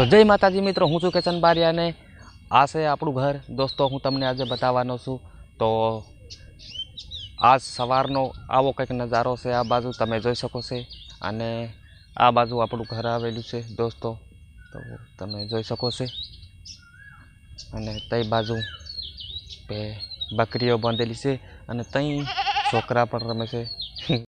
તો જય માતાજી મિત્રો, હું છું કિશન બારિયા ને આ છે આપણું ઘર। દોસ્તો હું તમને આજે બતાવવાનો છું। તો આજ સવારનો આવો કંઈક નજારો છે। આ બાજુ તમે જોઈ શકો છો અને આ બાજુ આપણું ઘર આવેલું છે દોસ્તો, તો તમે જોઈ શકો છો। અને તઈ બાજુ બે બકરીઓ બાંધેલી છે અને તઈ છોકરા પણ રમે છે।